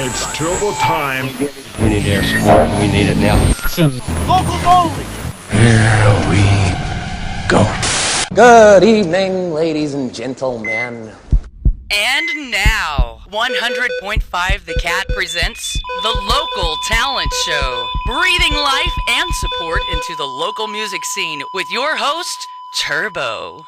It's turbo time. We need air support. We need it now. Local bowling. Here we go. Good evening, ladies and gentlemen. And now, 100.5 The KATT presents the Local Talent Show, breathing life and support into the local music scene with your host, Turbo.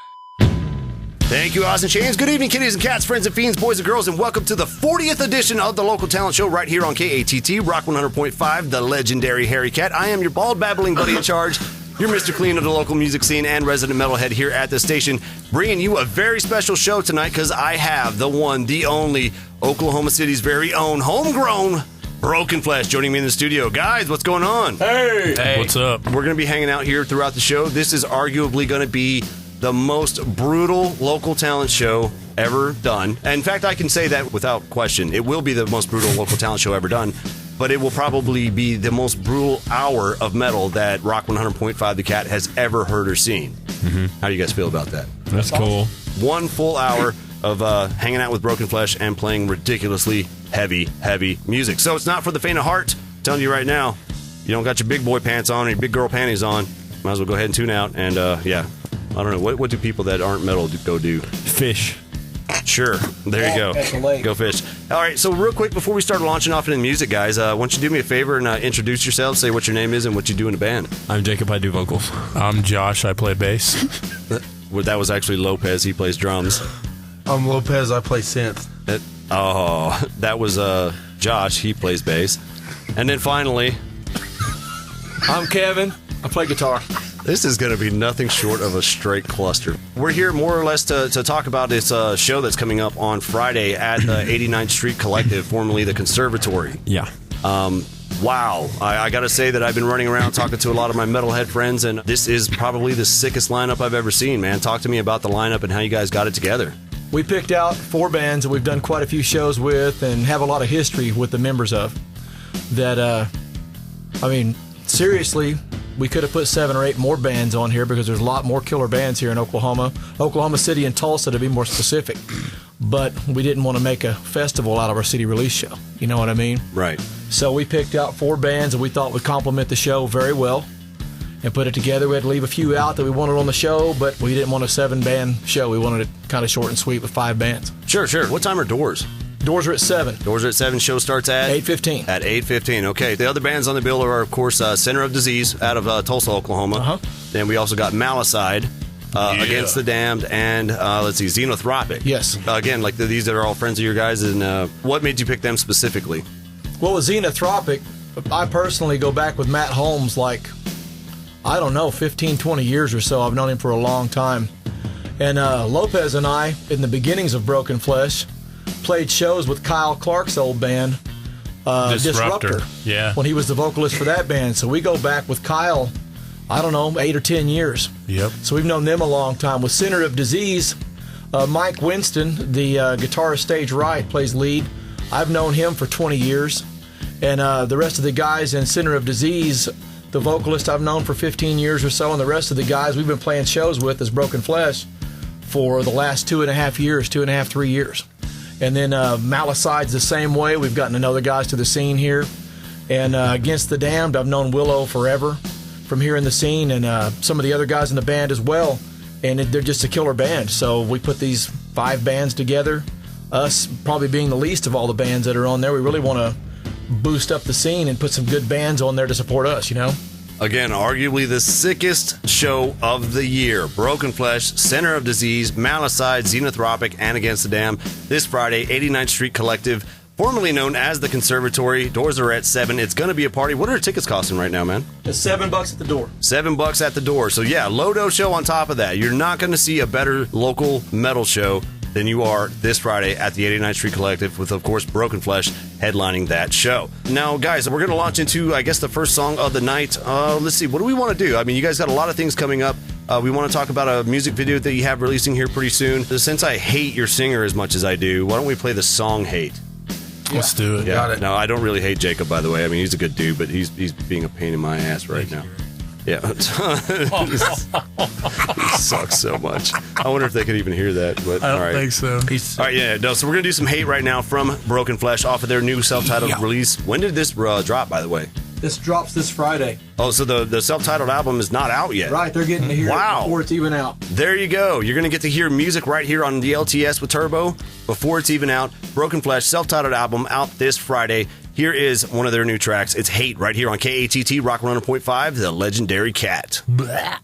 Thank you, Oz and Chains. Good evening, kitties and cats, friends and fiends, boys and girls, and welcome to the 40th edition of the Local Talent Show right here on KATT, Rock 100.5, the legendary Harry Cat. I am your bald, babbling buddy in charge, your Mr. Clean of the local music scene and resident metalhead here at the station, bringing you a very special show tonight because I have the one, the only, Oklahoma City's very own, homegrown, Broken Flesh joining me in the studio. Guys, what's going on? Hey. What's up? We're going to be hanging out here throughout the show. This is arguably going to be the most brutal local talent show ever done. And in fact, I can say that without question. It will be the most brutal local talent show ever done, but it will probably be the most brutal hour of metal that Rock 100.5 The KATT has ever heard or seen. Mm-hmm. How do you guys feel about that? That's cool. 1 full hour of hanging out with Broken Flesh and playing ridiculously heavy music. So it's not for the faint of heart. I'm telling you right now, you don't got your big boy pants on or your big girl panties on, might as well go ahead and tune out. And yeah, I don't know. What do people that aren't metal go do? Fish. Sure. There you go. Go fish. All right. So real quick, before we start launching off into music, guys, why don't you do me a favor and introduce yourself, say what your name is and what you do in the band. I'm Jacob. I do vocals. I'm Josh. I play bass. That was actually Lopez. He plays drums. I'm Lopez. I play synth. That was Josh. He plays bass. And then finally, I'm Kevin. I play guitar. this is going to be nothing short of a straight cluster. We're here more or less to talk about this show that's coming up on Friday at the 89th Street Collective, formerly the Conservatory. Yeah. Wow. I got to say that I've been running around talking to a lot of my metalhead friends, and this is probably the sickest lineup I've ever seen, man. Talk to me about the lineup and how you guys got it together. We picked out 4 bands that we've done quite a few shows with and have a lot of history with the members of. That, seriously, we could have put 7 or 8 more bands on here because there's a lot more killer bands here in Oklahoma City and Tulsa to be more specific. But we didn't want to make a festival out of our city release show. You know what I mean? Right. So we picked out 4 bands that we thought would complement the show very well and put it together. We had to leave a few out that we wanted on the show, but we didn't want a 7-band show. We wanted it kind of short and sweet with 5 bands. Sure. What time are doors? Doors are at 7. Doors are at 7. Show starts at 8:15. At 8:15. Okay. The other bands on the bill are, of course, Center of Disease out of Tulsa, Oklahoma. Uh-huh. Then we also got Malicide, Against the Damned, and Xenothropic. Yes. Again, like these are all friends of your guys. And what made you pick them specifically? Well, with Xenothropic, I personally go back with Matt Holmes 15, 20 years or so. I've known him for a long time. And Lopez and I, in the beginnings of Broken Flesh, played shows with Kyle Clark's old band, Disruptor. Yeah. When he was the vocalist for that band. So we go back with Kyle, 8 or 10 years. Yep. So we've known them a long time. With Center of Disease, Mike Winston, the guitarist stage right, plays lead. I've known him for 20 years. And the rest of the guys in Center of Disease, the vocalist I've known for 15 years or so, and the rest of the guys we've been playing shows with as Broken Flesh for the last 2.5, 3 years. And then Malicide's the same way. We've gotten to know the guys to the scene here. And Against the Damned, I've known Willow forever from here in the scene, and some of the other guys in the band as well. And they're just a killer band. So we put these 5 bands together, us probably being the least of all the bands that are on there. We really want to boost up the scene and put some good bands on there to support us, you know? Again, arguably the sickest show of the year. Broken Flesh, Center of Disease, Malicide, Xenothropic, and Against the Dam. This Friday, 89th Street Collective, formerly known as the Conservatory. Doors are at 7. It's going to be a party. What are tickets costing right now, man? It's $7 at the door. $7 at the door. So yeah, Lodo show on top of that. You're not going to see a better local metal show than you are this Friday at the 89th Street Collective with, of course, Broken Flesh headlining that show. Now, guys, we're going to launch into, I guess, the first song of the night. Let's see. What do we want to do? I mean, you guys got a lot of things coming up. We want to talk about a music video that you have releasing here pretty soon. Since I hate your singer as much as I do, why don't we play the song Hate? Let's do it. Yeah. No, I don't really hate Jacob, by the way. I mean, he's a good dude, but he's being a pain in my ass right now. Yeah. He sucks so much. I wonder if they could even hear that. But I don't all right. think so. All right, yeah, no. So we're gonna do some hate right now from Broken Flesh off of their new self-titled release. When did this drop, by the way? This drops this Friday. Oh, so the self-titled album is not out yet. Right, they're getting to hear Wow. it before it's even out. There you go. You're going to get to hear music right here on the LTS with Turbo before it's even out. Broken Flesh, self-titled album out this Friday. Here is one of their new tracks. It's Hate right here on KATT, Rock 100.5, the legendary KATT. Blah.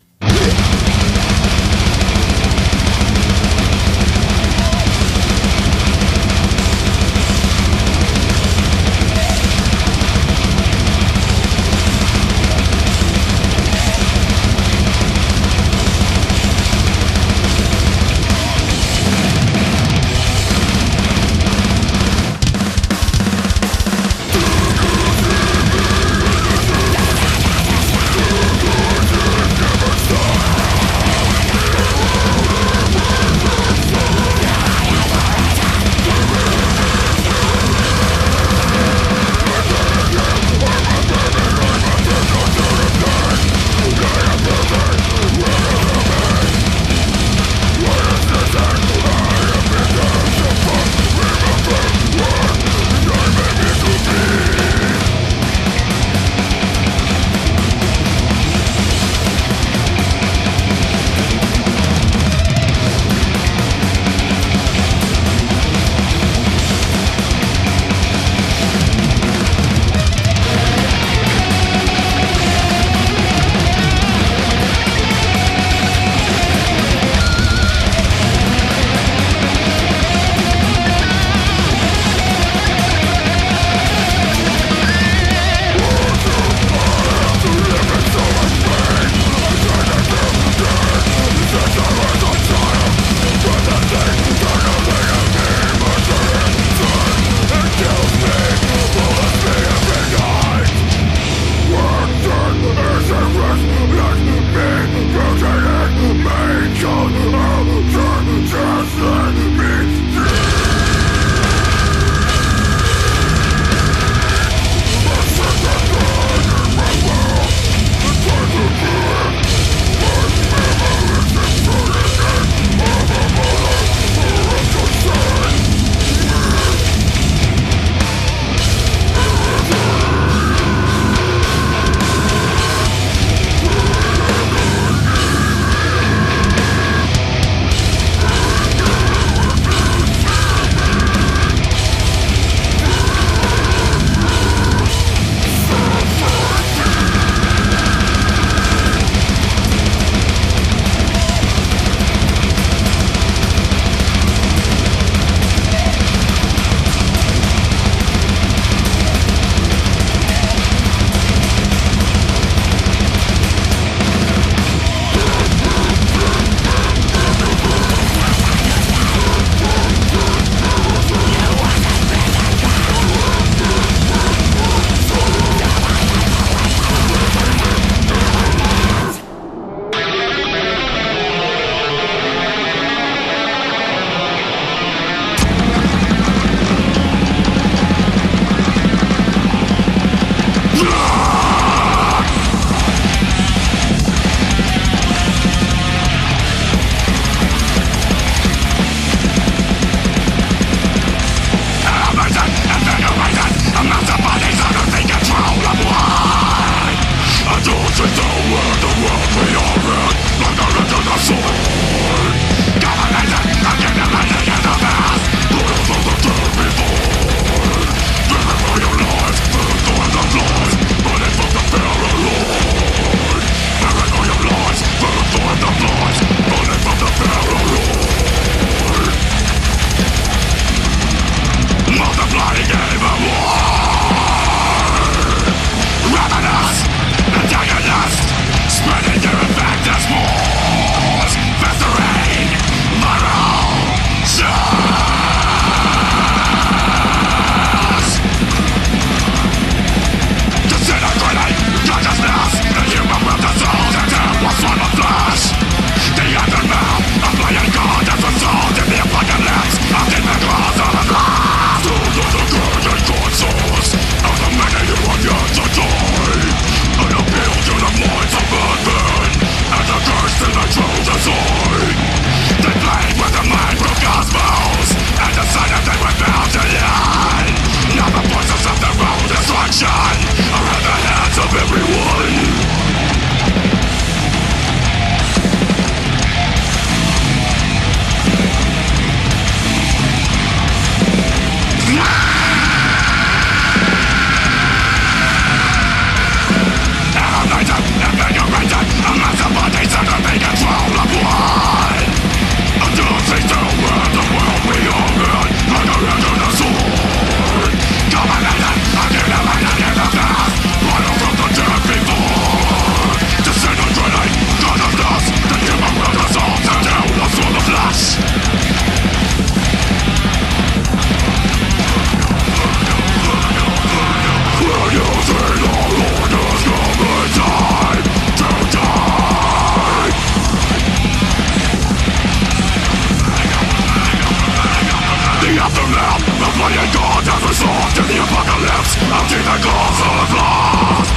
playing God has resolved in the apocalypse of deep and colossal flaws.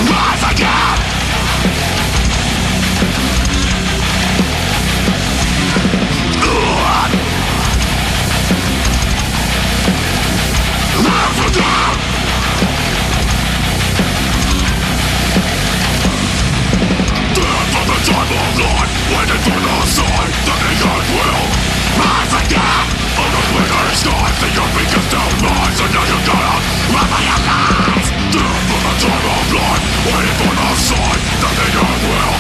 Rise again! Rise again! Death from the time of life, waiting for the sign that the earth will rise again. On the flickering skies, the earth begins to rise, and now you gotta realize. Death from the time of life, waiting for the sign that the earth will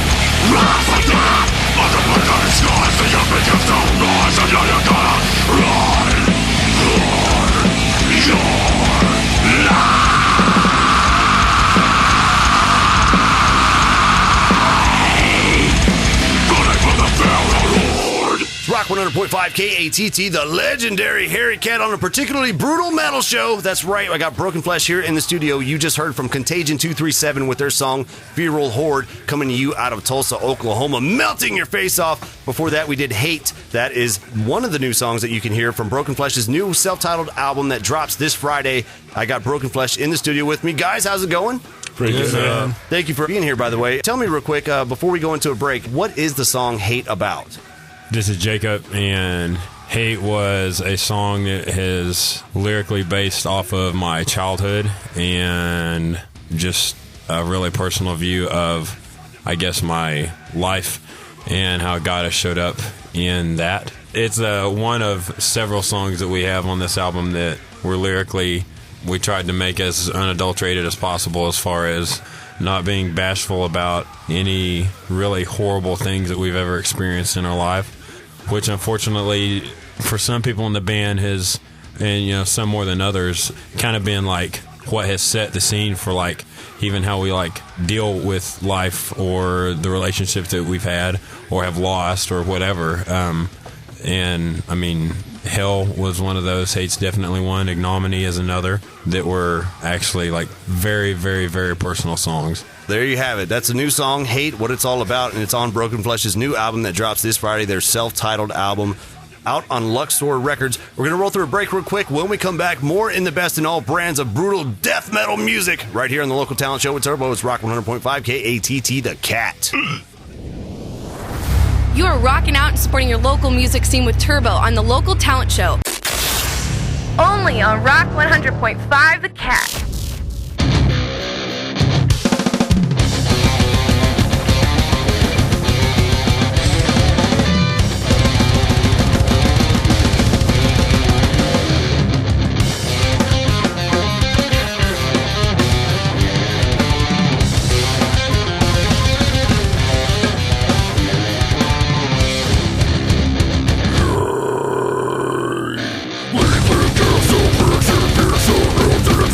rise again. On the flickering skies, the earth begins to rise, and now you gotta run for your life. Rock 100.5 KATT, the legendary Harry Cat on a particularly brutal metal show. That's right, I got Broken Flesh here in the studio. You just heard from Contagion 237 with their song Feral Horde, coming to you out of Tulsa, Oklahoma, melting your face off. Before that, we did Hate. That is one of the new songs that you can hear from Broken Flesh's new self-titled album that drops this Friday. I got Broken Flesh in the studio with me. Guys, how's it going? Pretty good, man. Thank you for being here, by the way. Tell me real quick, before we go into a break, what is the song Hate about? This is Jacob, and Hate was a song that is lyrically based off of my childhood and just a really personal view of, I guess, my life and how God has showed up in that. It's one of several songs that we have on this album that we tried to make as unadulterated as possible, as far as not being bashful about any really horrible things that we've ever experienced in our life, which unfortunately for some people in the band has, and some more than others, kind of been like what has set the scene for like even how we like deal with life or the relationships that we've had or have lost or whatever. And I mean, Hell was one of those. Hate's definitely one. Ignominy is another, that were actually like very, very, very personal songs. There you have it. That's a new song, Hate, what it's all about, and it's on Broken Flesh's new album that drops this Friday, their self-titled album, out on Luxor Records. We're going to roll through a break real quick. When we come back, more in the best in all brands of brutal death metal music right here on the Local Talent Show with Turbo. It's Rock 100.5 KATT, the Cat. You are rocking out and supporting your local music scene with Turbo on the Local Talent Show. Only on Rock 100.5 The Cat. Waiting for the girls over, so real to the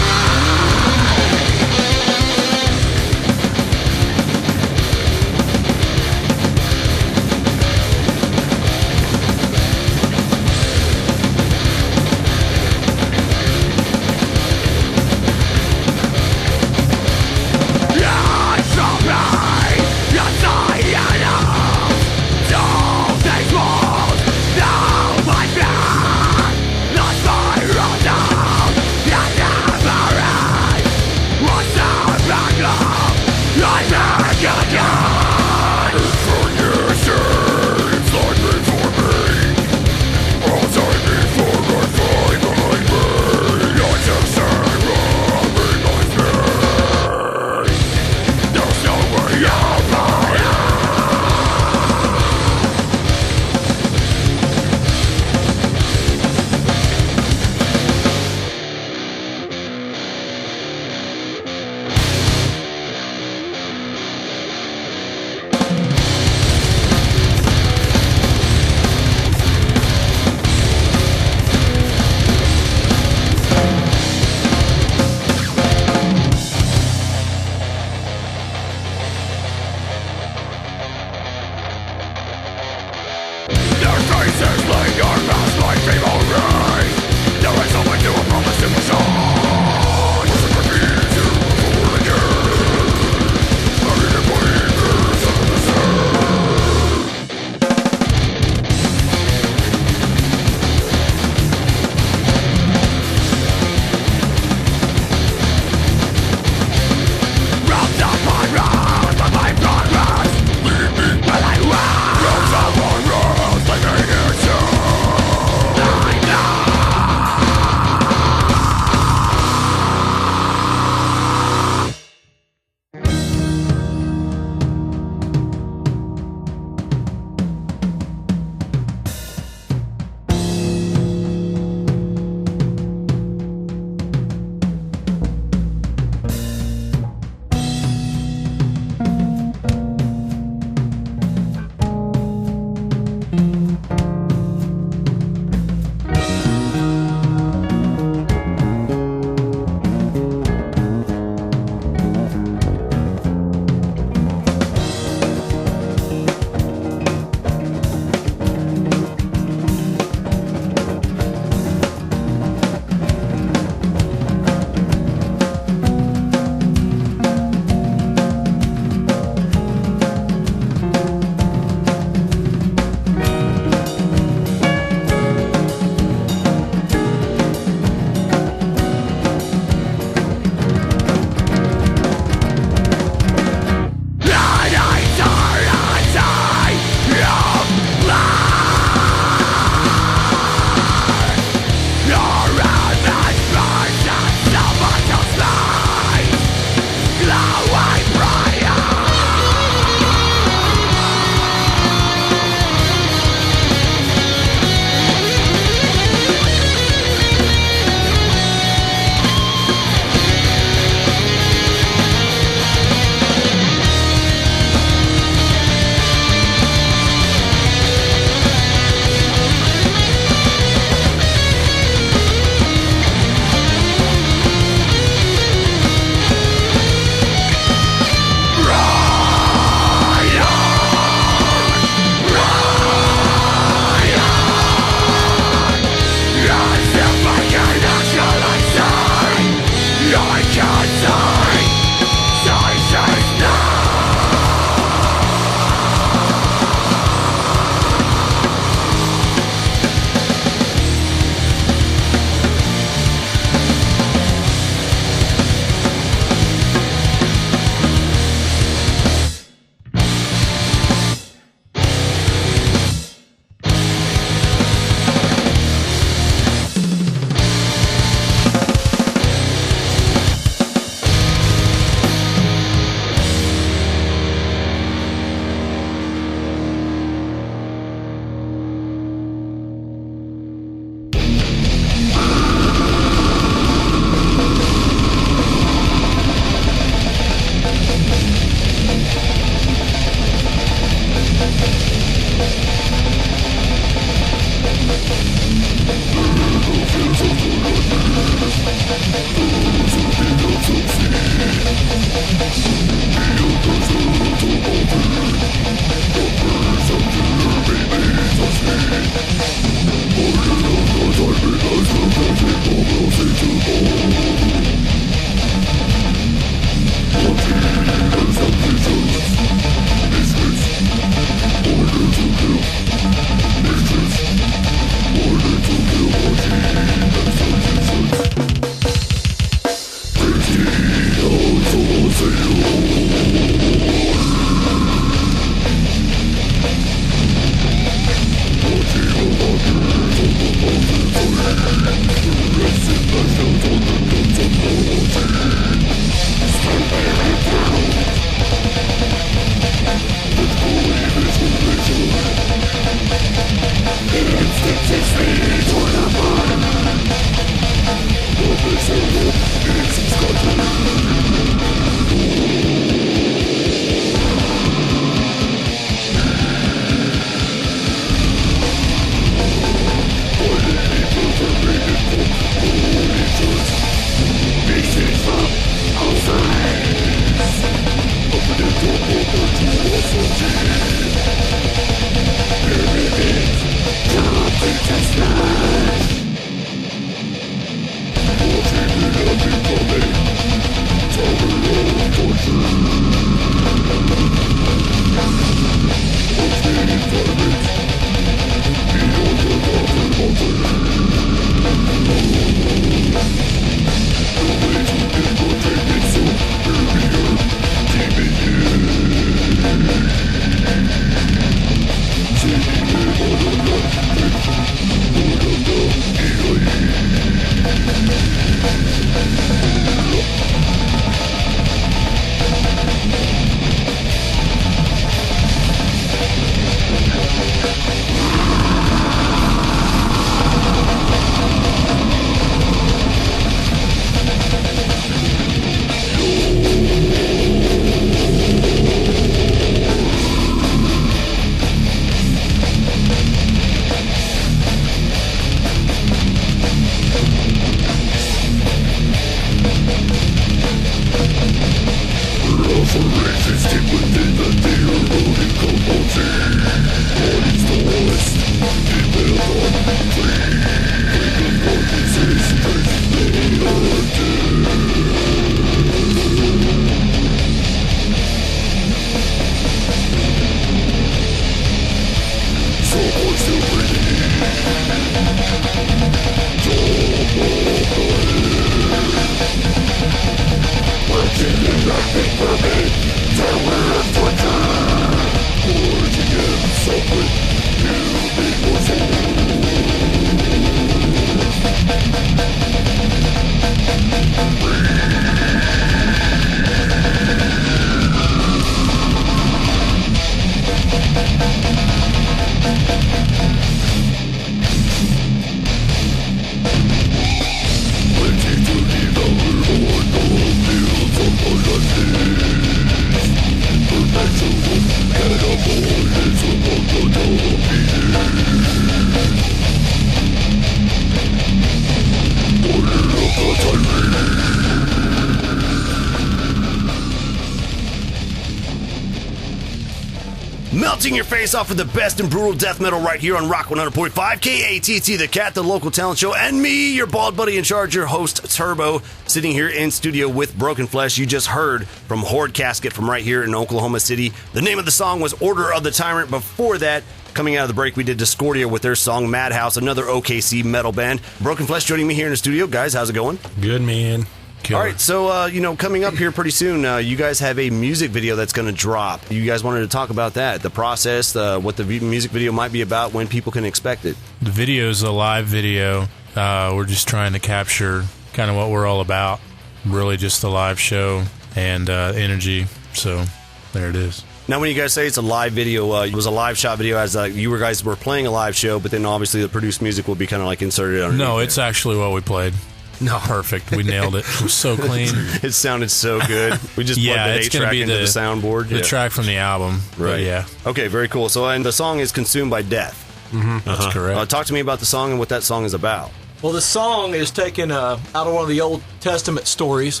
Melting your face off with the best in brutal death metal right here on Rock 100.5 KATT, the KATT, the local talent show, and me, your bald buddy in charge, your host, Turbo, sitting here in studio with Broken Flesh. You just heard from Horde Casket from right here in Oklahoma City. The name of the song was Order of the Tyrant. Before that, coming out of the break, we did Dischordia with their song Madhouse, another OKC metal band. Broken Flesh joining me here in the studio. Guys, how's it going? Good, man. Killer. All right, so, coming up here pretty soon, you guys have a music video that's going to drop. You guys wanted to talk about that, the process, what the music video might be about, when people can expect it. The video is a live video. We're just trying to capture kind of what we're all about, really just the live show and energy. So there it is. Now, when you guys say it's a live video, it was a live shot video as you guys were playing a live show, but then obviously the produced music will be kind of like inserted underneath. No, it's actually what we played. No, perfect. We nailed it. It was so clean. It sounded so good. We just plugged the 8-track into the soundboard. The track from the album. Right. Yeah. Okay, very cool. So, and the song is Consumed by Death. Mm-hmm. That's correct. Talk to me about the song and what that song is about. Well, the song is taken out of one of the Old Testament stories,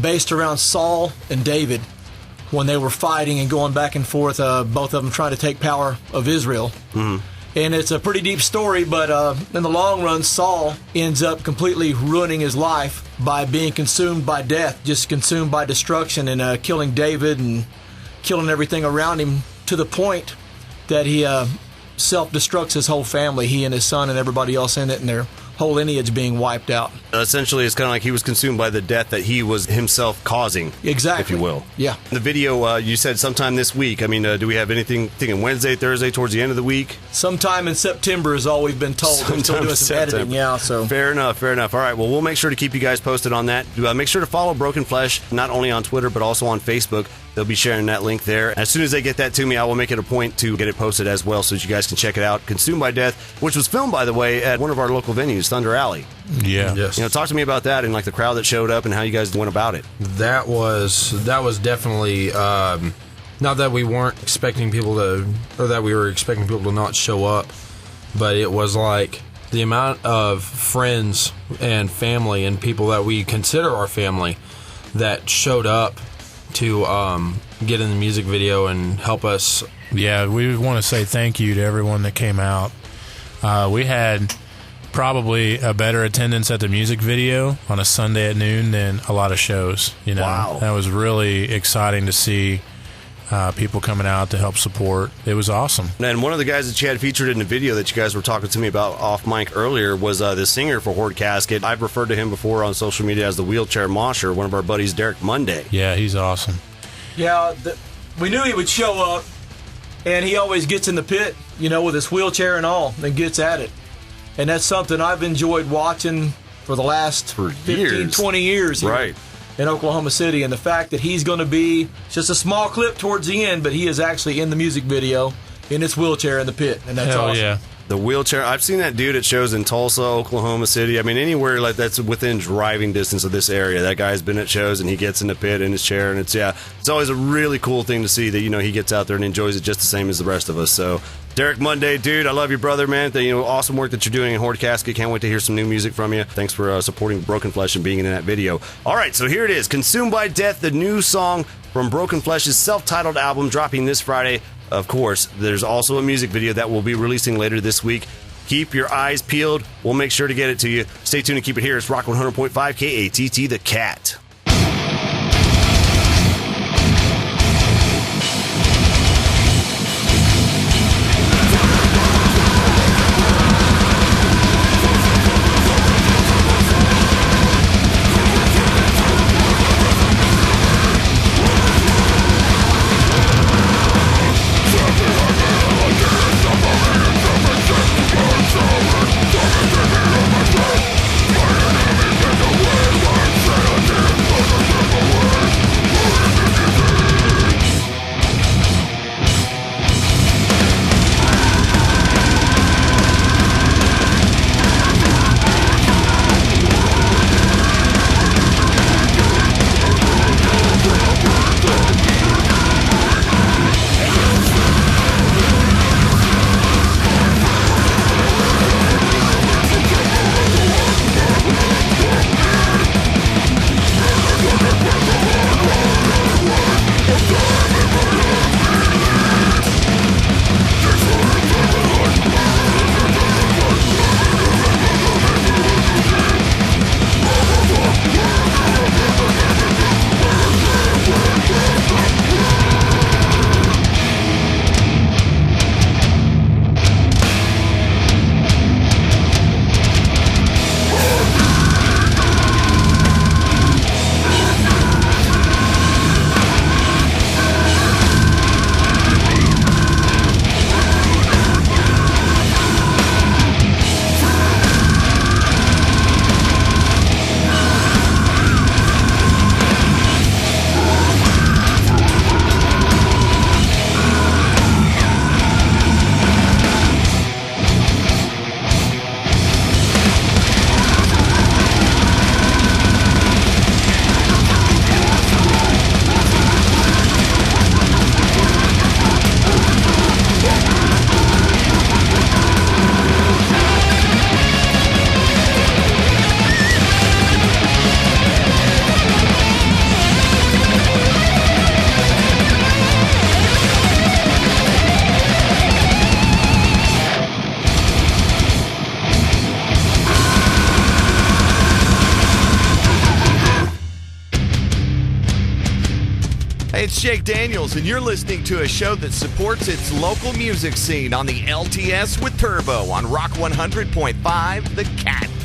based around Saul and David when they were fighting and going back and forth, both of them trying to take power of Israel. Mm-hmm. And it's a pretty deep story, but in the long run, Saul ends up completely ruining his life by being consumed by death, just consumed by destruction, and killing David and killing everything around him to the point that he self-destructs his whole family, he and his son and everybody else in it, and their whole lineage being wiped out. Essentially, it's kind of like he was consumed by the death that he was himself causing. Exactly. If you will. Yeah. The video, you said sometime this week. I mean, do we have anything thinking Wednesday, Thursday, towards the end of the week? Sometime in September is all we've been told. We're still doing some editing, yeah. So Fair enough. All right, well, we'll make sure to keep you guys posted on that. Make sure to follow Broken Flesh, not only on Twitter, but also on Facebook. They'll be sharing that link there. As soon as they get that to me, I will make it a point to get it posted as well so that you guys can check it out. Consumed by Death, which was filmed, by the way, at one of our local venues, Thunder Alley. Yeah. Yes. Talk to me about that and like the crowd that showed up and how you guys went about it. That was definitely not that we weren't expecting people to, or that we were expecting people to not show up, but it was like the amount of friends and family and people that we consider our family that showed up to get in the music video and help us. Yeah, we want to say thank you to everyone that came out. We had probably a better attendance at the music video on a Sunday at noon than a lot of shows. Wow. That was really exciting to see people coming out to help support. It was awesome. And one of the guys that you had featured in the video that you guys were talking to me about off mic earlier was the singer for Horde Casket. I've referred to him before on social media as the Wheelchair Mosher, one of our buddies, Derek Monday. Yeah, he's awesome. yeah, we knew he would show up, and he always gets in the pit, with his wheelchair and all, and gets at it. And that's something I've enjoyed watching for the last 15, 20 years here. Right. In Oklahoma City, and the fact that he's going to be just a small clip towards the end, but he is actually in the music video in his wheelchair in the pit, and that's Hell awesome. Yeah. The wheelchair, I've seen that dude at shows in Tulsa, Oklahoma City. I mean, anywhere like that's within driving distance of this area. That guy's been at shows and he gets in the pit in his chair, and it's always a really cool thing to see that he gets out there and enjoys it just the same as the rest of us. So, Derek Monday, dude, I love you, brother, man. Awesome work that you're doing in Horde Casket. Can't wait to hear some new music from you. Thanks for supporting Broken Flesh and being in that video. All right, so here it is, Consumed by Death, the new song from Broken Flesh's self-titled album, dropping this Friday. Of course, there's also a music video that we'll be releasing later this week. Keep your eyes peeled. We'll make sure to get it to you. Stay tuned and keep it here. It's Rock 100.5 KATT, the KATT. Jake Daniels, and you're listening to a show that supports its local music scene on the LTS with Turbo on Rock 100.5, The KATT.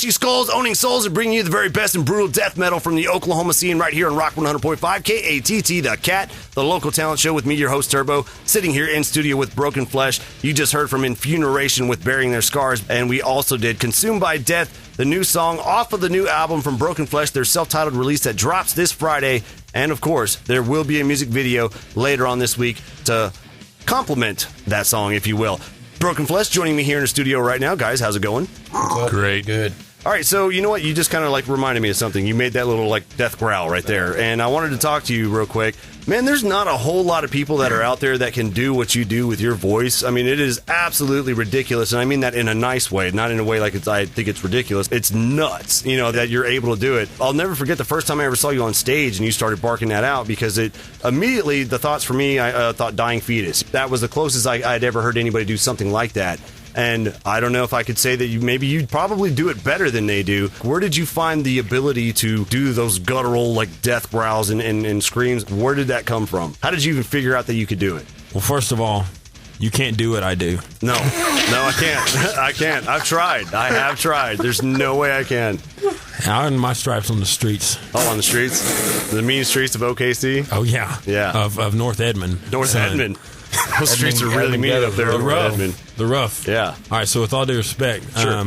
Crushing skulls, owning souls, and bringing you the very best in brutal death metal from the Oklahoma scene right here on Rock 100.5 KATT, the KATT, the local talent show with me, your host Turbo, sitting here in studio with Broken Flesh. You just heard from Enfuneration with Burying Their Scars, and we also did Consumed by Death, the new song off of the new album from Broken Flesh, their self-titled release that drops this Friday. And of course, there will be a music video later on this week to complement that song, if you will. Broken Flesh joining me here in the studio right now. Guys, how's it going? Great. Good. All right, so you know what? You just kind of like reminded me of something. You made that little like death growl right there, and I wanted to talk to you real quick. Man, there's not a whole lot of people that are out there that can do what you do with your voice. I mean, it is absolutely ridiculous, and I mean that in a nice way, not in a way like I think it's ridiculous. It's nuts, you know, that you're able to do it. I'll never forget the first time I ever saw you on stage and you started barking that out, because it immediately, the thoughts for me, I thought dying fetus. That was the closest I'd ever heard anybody do something like that. And I don't know if I could say that you'd probably do it better than they do. Where did you find the ability to do those guttural, like, death growls and screams? Where did that come from? How did you even figure out that you could do it? Well, first of all, you can't do what I do. No, I can't. I can't. I've tried. I have tried. There's no way I can. I earned my stripes on the streets. Oh, on the streets? The mean streets of OKC? Oh, yeah. Yeah. Of North Edmond. North Edmond. Those streets are really mean up there. They're rough. Edmond. They're rough. Yeah. All right, so with all due respect, Sure. I'm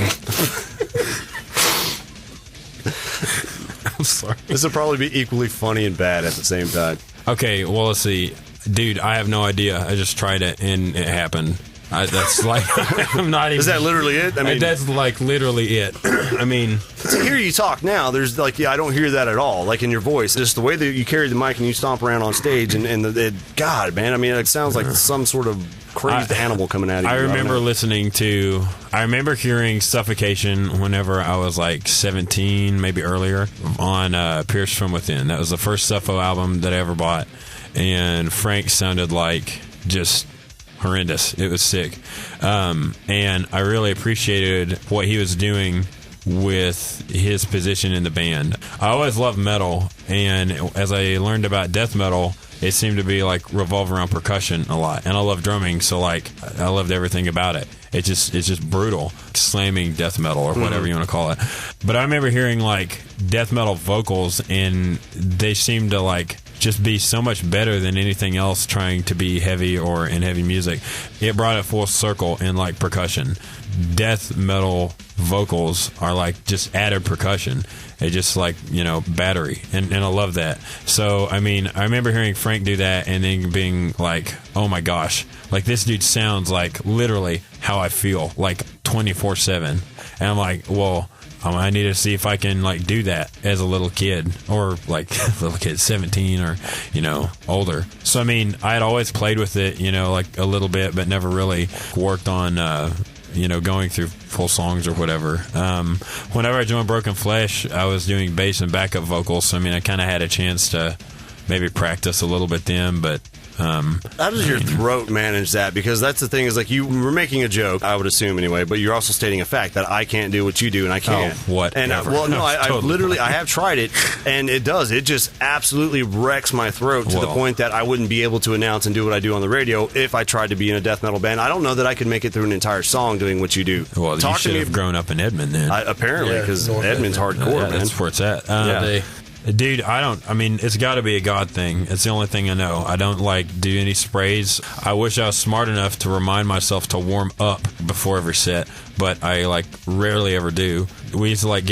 sorry. This will probably be equally funny and bad at the same time. Okay, well, let's see. Dude, I have no idea. I just tried it, and it happened. That's like, I'm not even... Is that literally it? I mean, that's like literally it. I mean... To hear you talk now, there's like, I don't hear that at all. Like in your voice, just the way that you carry the mic and you stomp around on stage, God, man, I mean, it sounds like some sort of crazed animal coming out of you. I remember hearing Suffocation whenever I was like 17, maybe earlier, on Pierce From Within. That was the first Suffo album that I ever bought, and Frank sounded like just horrendous. It was sick. And I really appreciated what he was doing with his position in the band. I always loved metal, and as I learned about death metal, it seemed to be like revolve around percussion a lot. And I love drumming, so like I loved everything about it. It's just brutal, slamming death metal or whatever you want to call it. But I remember hearing like death metal vocals, and they seemed to like just be so much better than anything else trying to be heavy or in heavy music. It brought it full circle in like percussion. Death metal vocals are like just added percussion. It's just like, you know, battery. And I love that. So, I mean, I remember hearing Frank do that and then being like, oh my gosh, like this dude sounds like literally how I feel, like 24/7. And I'm like, well, I need to see if I can like do that as a little kid, or like a little kid, 17 or, you know, older. So, I mean, I had always played with it, you know, like a little bit, but never really worked on, you know, going through full songs or whatever. Whenever I joined Broken Flesh, I was doing bass and backup vocals. So, I mean, I kind of had a chance to maybe practice a little bit then, but how does your throat manage that? Because that's the thing, is like you were making a joke, I would assume anyway, but you're also stating a fact that I can't do what you do, and I can't. Oh, what? And well, no, I literally, I have tried it, and it does. It just absolutely wrecks my throat to the point that I wouldn't be able to announce and do what I do on the radio if I tried to be in a death metal band. I don't know that I could make it through an entire song doing what you do. Well, you should have grown up in Edmond then. Apparently, because Edmond's hardcore, man. That's where it's at. Dude, I mean, it's got to be a God thing. It's the only thing I know. I don't, like, do any sprays. I wish I was smart enough to remind myself to warm up before every set, but I, like, rarely ever do. We used to, like,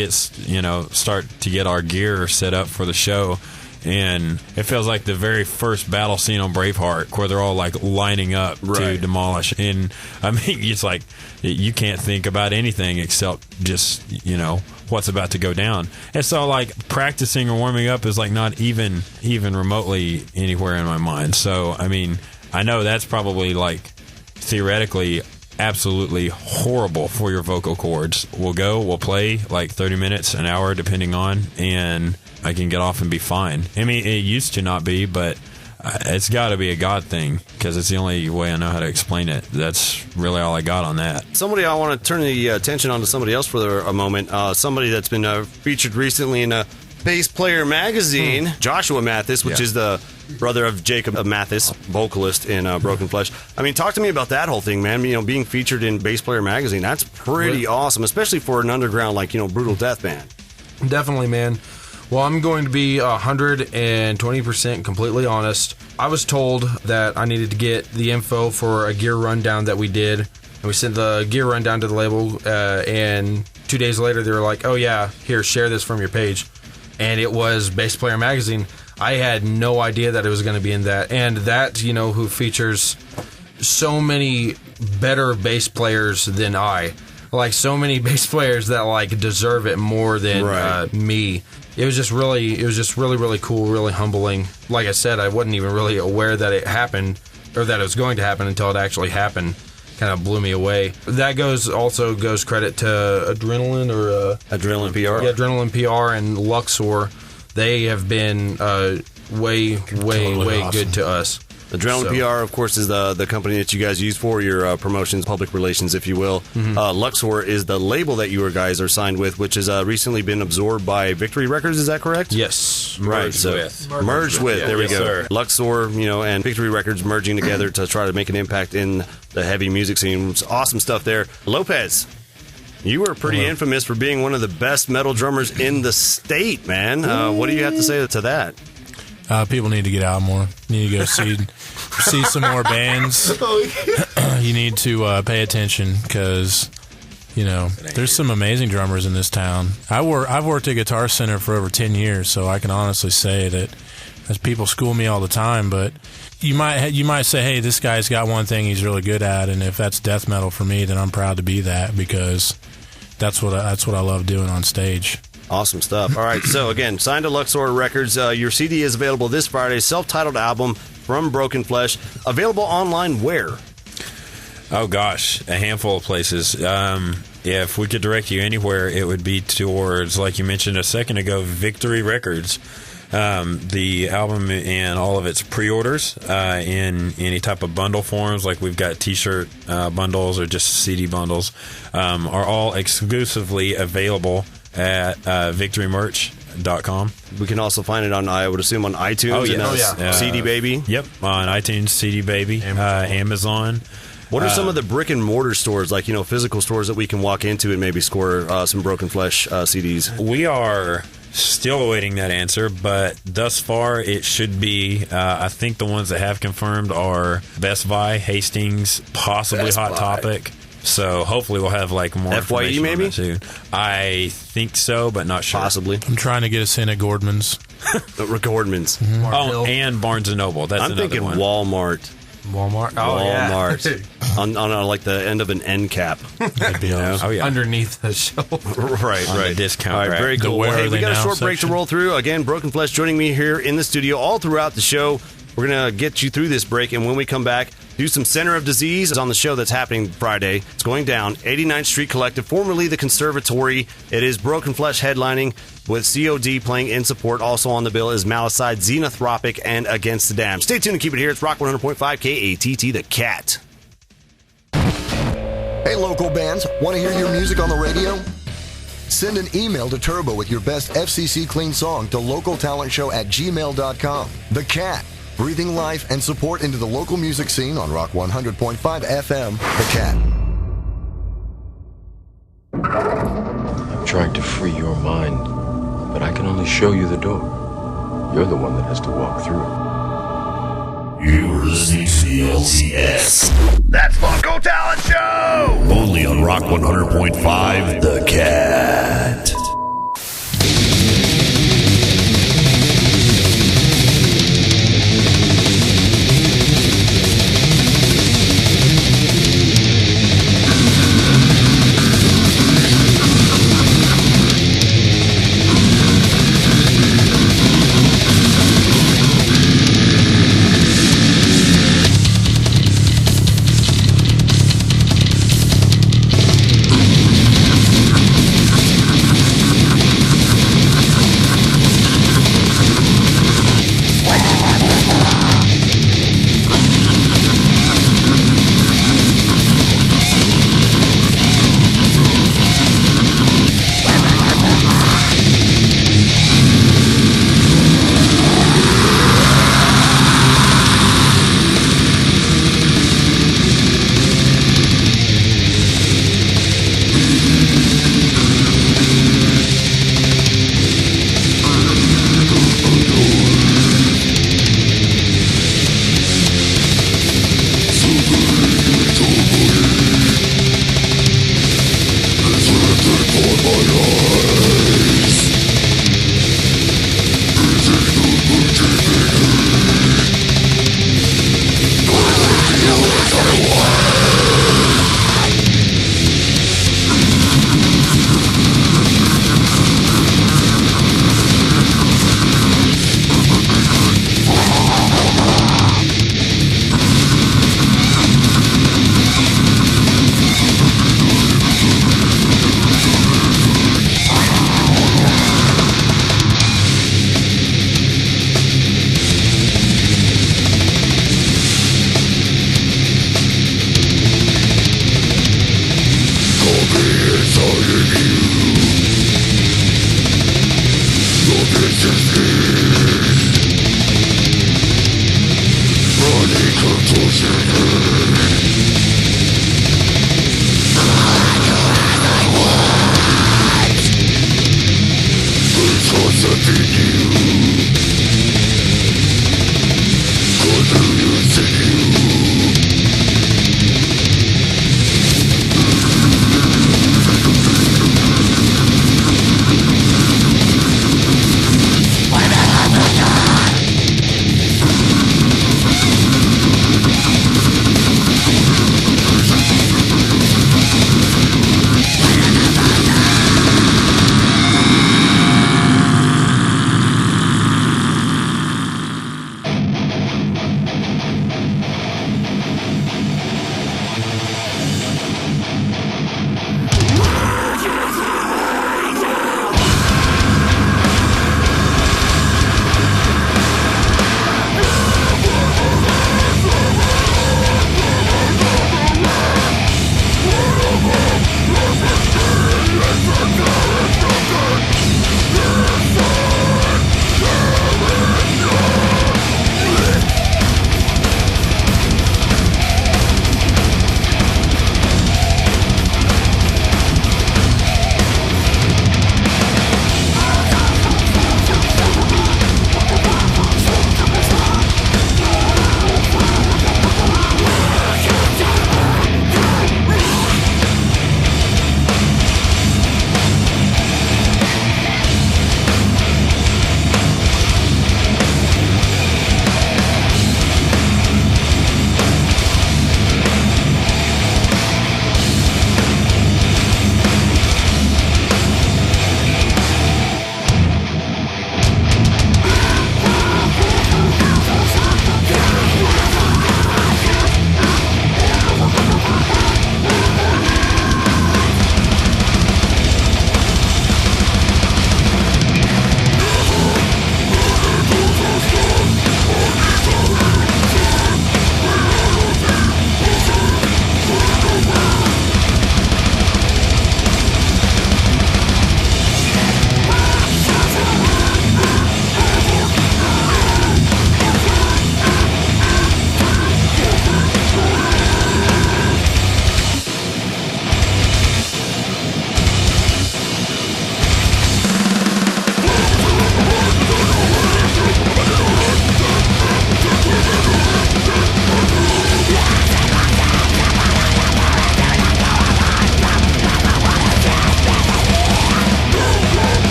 start to get our gear set up for the show, and it feels like the very first battle scene on Braveheart, where they're all, like, lining up to demolish. And, I mean, it's like, you can't think about anything except just, you know, what's about to go down. And so, like, practicing or warming up is, like, not even remotely anywhere in my mind. So, I mean, I know that's probably, like, theoretically absolutely horrible for your vocal cords. We'll play, like, 30 minutes, an hour, depending on, and I can get off and be fine. I mean, it used to not be, but it's got to be a God thing, because it's the only way I know how to explain it. That's really all I got on that. Somebody, I want to turn the attention on to somebody else for a moment. Somebody that's been featured recently in Bass Player magazine, Joshua Mathis, which is the brother of Jacob Mathis, vocalist in Broken Flesh. I mean, talk to me about that whole thing, man. You know, being featured in Bass Player Magazine, that's pretty awesome, especially for an underground, like, you know, brutal death band. Definitely, man. Well, I'm going to be 120% completely honest. I was told that I needed to get the info for a gear rundown that we did, and we sent the gear rundown to the label, and 2 days later they were like, oh yeah, here, share this from your page. And it was Bass Player Magazine. I had no idea that it was going to be in that. And that, you know, who features so many better bass players than I. Like, so many bass players that, like, deserve it more than me. It was just really cool, really humbling. Like I said, I wasn't even really aware that it happened, or that it was going to happen until it actually happened. Kind of blew me away. That also goes credit to Adrenaline Adrenaline PR. Yeah, Adrenaline PR and Luxor. They have been way awesome. Good to us. Adrenaline PR, of course, is the company that you guys use for your promotions, public relations, if you will. Luxor is the label that you guys are signed with, which has recently been absorbed by Victory Records. Is that correct? Yes. Merged with. Yeah. There we go. Sir. Luxor, you know, and Victory Records merging together to try to make an impact in the heavy music scene. It's awesome stuff there. Lopez, you were pretty infamous for being one of the best metal drummers in the state, man. What do you have to say to that? People need to get out more. You need to go see some more bands. You need to pay attention because, you know, there's some amazing drummers in this town. I've worked at Guitar Center for over 10 years, so I can honestly say that, as people school me all the time, but you might say, hey, this guy's got one thing he's really good at, and if that's death metal for me, then I'm proud to be that, because that's what I love doing on stage. Awesome stuff. All right, so again, signed to Luxor Records. Your CD is available this Friday. Self-titled album from Broken Flesh. Available online where? Oh, gosh, a handful of places. If we could direct you anywhere, it would be towards, like you mentioned a second ago, Victory Records. The album and all of its pre-orders in any type of bundle forms, like we've got T-shirt bundles or just CD bundles, are all exclusively available at victorymerch.com. We can also find it on, I would assume, on iTunes and CD Baby. Yep, on iTunes, CD Baby, Amazon. What are some of the brick and mortar stores, like, you know, physical stores that we can walk into and maybe score some Broken Flesh CDs? We are still awaiting that answer, but thus far it should be, I think the ones that have confirmed are Best Buy, Hastings, possibly Best Hot Buy. Topic. So hopefully we'll have like more FYE information maybe? on that soon. I think so, but not sure. Possibly. I'm trying to get us in at Gordman's. Gordman's. Oh, and Barnes and Noble. That's I'm another thinking one. Walmart. Walmart. Walmart. on like the end of an end cap. That'd be awesome. Oh, yeah. Underneath the shelf. Right. The discount. All right, rack. very cool. Hey, we got a short break to section. roll through. Again, Broken Flesh joining me here in the studio all throughout the show. We're going to get you through this break, and when we come back, do some Center of Disease on the show that's happening Friday. It's going down. 89th Street Collective, formerly the Conservatory. It is Broken Flesh headlining with COD playing in support. Also on the bill is Malicide, Xenothropic, and Against the Dam. Stay tuned and keep it here. It's Rock 100.5 KATT, the KATT. Hey, local bands, want to hear your music on the radio? Send an email to Turbo with your best FCC clean song to localtalentshow@gmail.com. The KATT. Breathing life and support into the local music scene on Rock 100.5 FM, The KATT. I'm trying to free your mind, but I can only show you the door. You're the one that has to walk through it. You're listening to the LTS. That's Local Talent Show! Only on Rock 100.5, The KATT.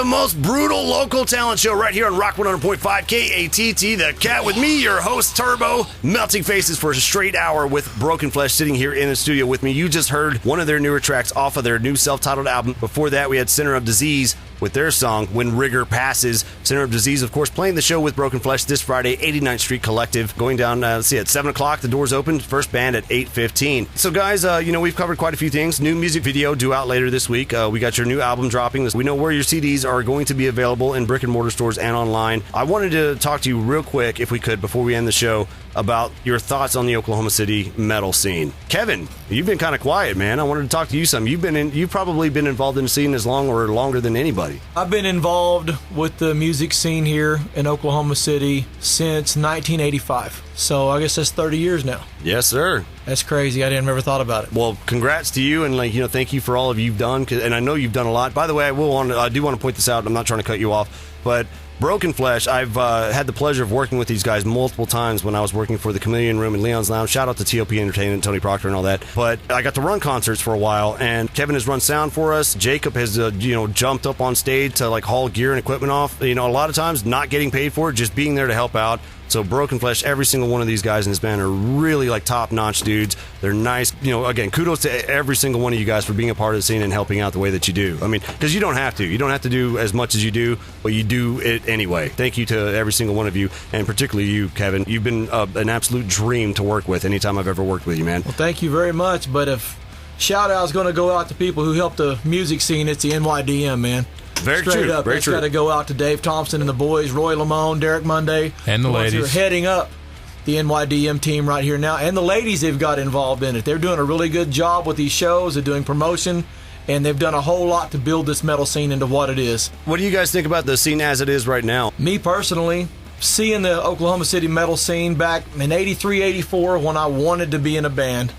the most brutal local talent show right here on Rock 100.5 KATT. The Cat with me, your host, Turbo. Melting faces for a straight hour with Broken Flesh sitting here in the studio with me. You just heard one of their newer tracks off of their new self-titled album. Before that, we had Center of Disease with their song, When Rigor Passes. Center of Disease, of course, playing the show with Broken Flesh this Friday, 89th Street Collective. Going down, at 7 o'clock, the doors open. First band at 8:15. So, guys, we've covered quite a few things. New music video due out later this week. We got your new album dropping. We know where your CDs are going to be available in brick and mortar stores and online. I wanted to talk to you real quick, if we could, before we end the show, about your thoughts on the Oklahoma City metal scene. Kevin, you've been kind of quiet, man. I wanted to talk to you some. You've probably been involved in the scene as long or longer than anybody. I've been involved with the music scene here in Oklahoma City since 1985. So I guess that's 30 years now. Yes, sir. That's crazy. I didn't ever thought about it. Well, congrats to you, and thank you for all of you've done. And I know you've done a lot. By the way, I do want to point this out. I'm not trying to cut you off, but Broken Flesh, I've had the pleasure of working with these guys multiple times when I was working for the Chameleon Room and Leon's Lounge. Shout out to TOP Entertainment, Tony Proctor and all that. But I got to run concerts for a while, and Kevin has run sound for us. Jacob has, jumped up on stage to haul gear and equipment off. A lot of times not getting paid for it, just being there to help out. So Broken Flesh, every single one of these guys in this band are really top-notch dudes. They're nice. Again, kudos to every single one of you guys for being a part of the scene and helping out the way that you do. I mean, because you don't have to. You don't have to do as much as you do, but you do it anyway. Thank you to every single one of you, and particularly you, Kevin. You've been an absolute dream to work with anytime I've ever worked with you, man. Well, thank you very much, but if shout-out is going to go out to people who helped the music scene, it's the NYDM, man. Very Straight true. up, Very it's true. got to go out to Dave Thompson and the boys, Roy Lamone, Derek Monday, and the ones who are ladies heading up the NYDM team right here now, and the ladies they've got involved in it. They're doing a really good job with these shows. They're doing promotion, and they've done a whole lot to build this metal scene into what it is. What do you guys think about the scene as it is right now? Me personally, seeing the Oklahoma City metal scene back in 83, 84, when I wanted to be in a band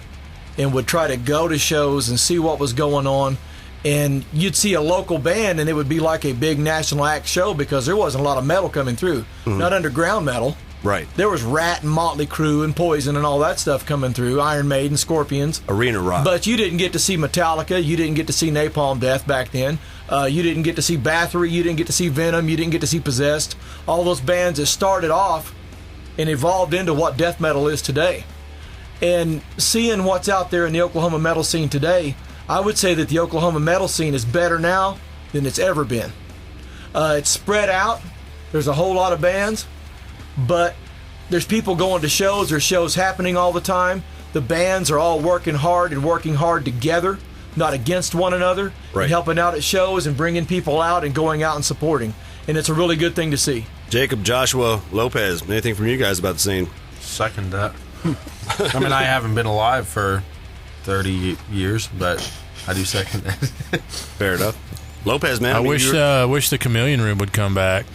and would try to go to shows and see what was going on. And you'd see a local band, and it would be like a big national act show because there wasn't a lot of metal coming through. Mm-hmm. Not underground metal. Right. There was Rat and Motley Crue and Poison and all that stuff coming through, Iron Maiden, Scorpions. Arena rock. But you didn't get to see Metallica. You didn't get to see Napalm Death back then. You didn't get to see Bathory. You didn't get to see Venom. You didn't get to see Possessed. All those bands that started off and evolved into what death metal is today. And seeing what's out there in the Oklahoma metal scene today, I would say that the Oklahoma metal scene is better now than it's ever been. It's spread out. There's a whole lot of bands, but there's people going to shows. There's shows happening all the time. The bands are all working hard and working hard together, not against one another, right. And helping out at shows and bringing people out and going out and supporting. And it's a really good thing to see. Jacob, Joshua, Lopez, anything from you guys about the scene? Second that. I mean, I haven't been alive for 30 years, but I do second that. Fair enough. Lopez, man. I wish the Chameleon Room would come back.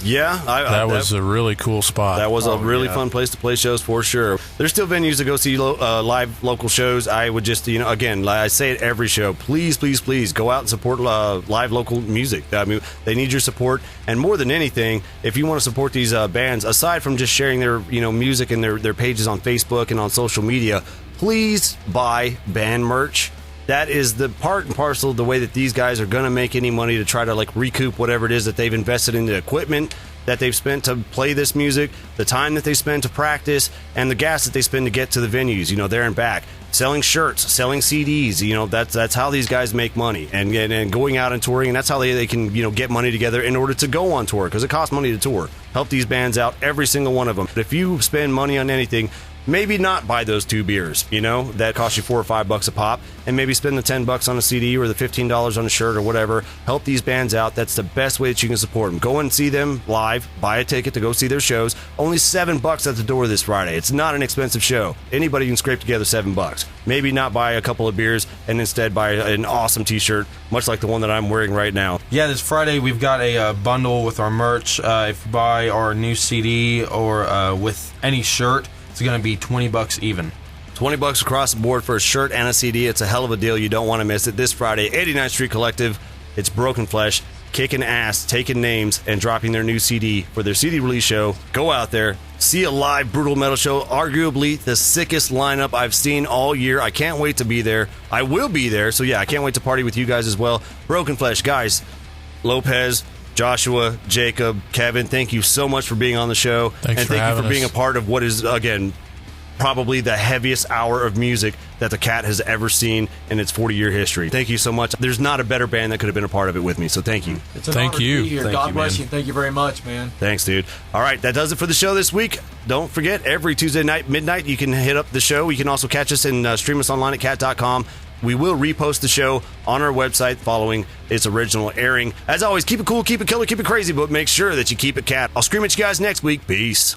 Yeah. That was a really cool spot. That was a really fun place to play shows for sure. There's still venues to go see live local shows. I would just, again, like I say it every show, please, please, please go out and support live local music. I mean, they need your support. And more than anything, if you want to support these bands, aside from just sharing their music and their pages on Facebook and on social media, please buy band merch. That is the part and parcel of the way that these guys are going to make any money to try to recoup whatever it is that they've invested in the equipment that they've spent to play this music, the time that they spend to practice, and the gas that they spend to get to the venues, there and back. Selling shirts, selling CDs, that's how these guys make money. And going out and touring, and that's how they can, get money together in order to go on tour, because it costs money to tour. Help these bands out, every single one of them. If you spend money on anything, maybe not buy those 2 beers, that cost you $4 or $5 a pop, and maybe spend the $10 on a CD or the $15 on a shirt or whatever. Help these bands out. That's the best way that you can support them. Go and see them live. Buy a ticket to go see their shows. Only $7 at the door this Friday. It's not an expensive show. Anybody can scrape together $7. Maybe not buy a couple of beers and instead buy an awesome t-shirt, much like the one that I'm wearing right now. Yeah, this Friday we've got a bundle with our merch. If you buy our new CD or with any shirt, it's going to be $20 even. $20 across the board for a shirt and a CD. It's a hell of a deal. You don't want to miss it. This Friday, 89th Street Collective. It's Broken Flesh, kicking ass, taking names, and dropping their new CD for their CD release show. Go out there, see a live brutal metal show. Arguably the sickest lineup I've seen all year. I can't wait to be there. I will be there. So yeah, I can't wait to party with you guys as well. Broken Flesh, guys. Lopez, Joshua, Jacob, Kevin, thank you so much for being on the show. Thanks and for thank you having for being us. a part of what is, again, probably the heaviest hour of music that the KATT has ever seen in its 40-year history. Thank you so much. There's not a better band that could have been a part of it with me, so thank you. It's an honor to be here. God bless you. Thank you very much, man. Thanks, dude. All right, that does it for the show this week. Don't forget, every Tuesday night, midnight, you can hit up the show. You can also catch us and stream us online at katt.com. We will repost the show on our website following its original airing. As always, keep it cool, keep it killer, keep it crazy, but make sure that you keep it KATT. I'll scream at you guys next week. Peace.